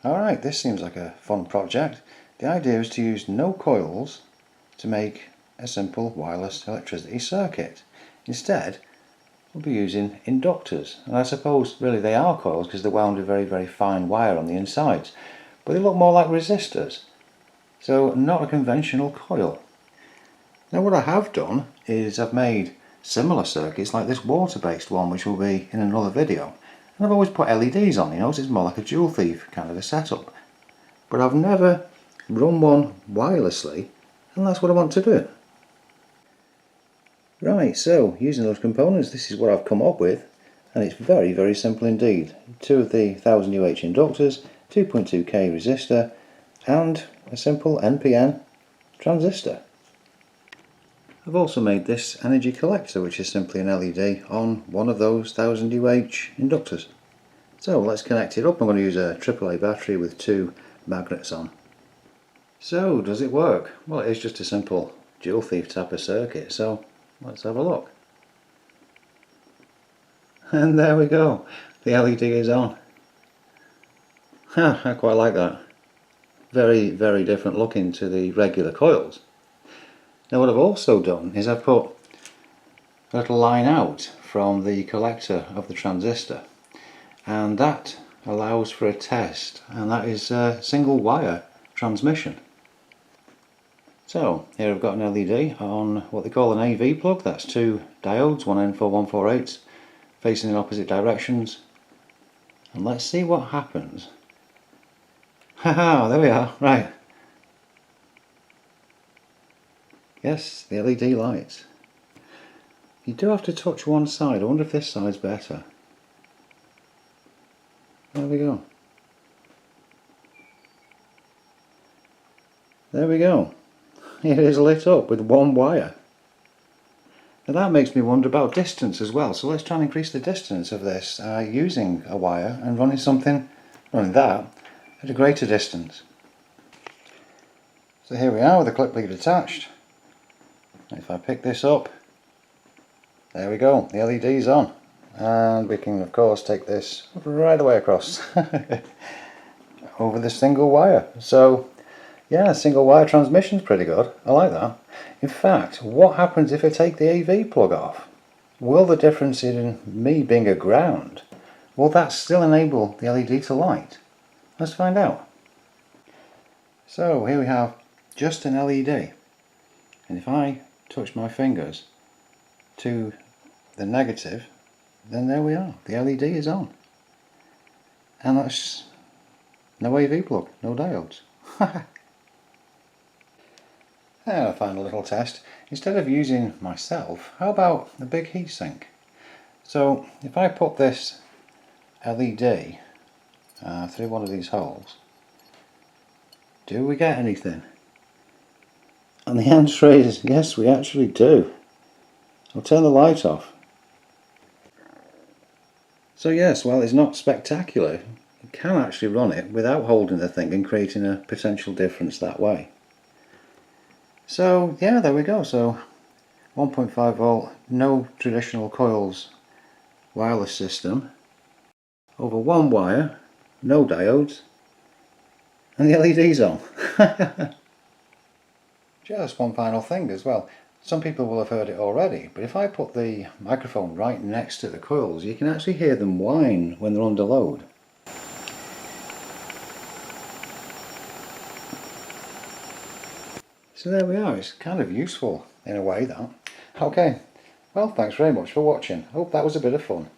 Alright, this seems like a fun project. The idea is to use no coils to make a simple wireless electricity circuit. Instead, we'll be using inductors. And I suppose really they are coils because they're wound with very, very fine wire on the insides. But they look more like resistors. So not a conventional coil. Now what I have done is I've made similar circuits like this water-based one, which will be in another video. And I've always put LEDs on, so it's more like a Joule Thief kind of a setup. But I've never run one wirelessly, and that's what I want to do. Right, so using those components, this is what I've come up with, and it's very, very simple indeed. Two of the 1000 UH inductors, 2.2K resistor, and a simple NPN transistor. I've also made this energy collector, which is simply an LED on one of those 1000 UH inductors. So let's connect it up. I'm going to use a AAA battery with two magnets on. So does it work? Well, it is just a simple Joule Thief type of circuit, so let's have a look. And there we go, the LED is on. I quite like that. Very, very different looking to the regular coils. Now what I've also done is I've put a little line out from the collector of the transistor, and that allows for a test, and that is a single wire transmission. So here I've got an LED on what they call an AV plug. That's two diodes, one N4, 148, facing in opposite directions, and let's see what happens. Haha, there we are, right. Yes, the LED lights. You do have to touch one side. I wonder if this side's better. There we go. There we go. It is lit up with one wire. Now that makes me wonder about distance as well. So let's try and increase the distance of this using a wire and running that at a greater distance. So here we are with the clip lead attached. If I pick this up, there we go, the LED's on, and we can of course take this right away across over the single wire. So yeah, single wire transmission's pretty good. I like that. In fact, what happens if I take the AV plug off? Will the difference in me being a ground, will that still enable the LED to light? Let's find out. So here we have just an LED, and if I touch my fingers to the negative, then there we are, the LED is on, and that's no AV plug, no diodes. And a final little test. Instead of using myself, how about a big heatsink? So if I put this LED through one of these holes, do we get anything? And the answer is yes, we actually do. I'll turn the light off. So yes, while it's not spectacular, you can actually run it without holding the thing and creating a potential difference that way. So yeah, there we go. So 1.5 volt, no traditional coils wireless system, over one wire, no diodes, and the LED's on. Just one final thing as well. Some people will have heard it already, but if I put the microphone right next to the coils, you can actually hear them whine when they're under load. So there we are, it's kind of useful in a way that. Okay, well thanks very much for watching. Hope that was a bit of fun.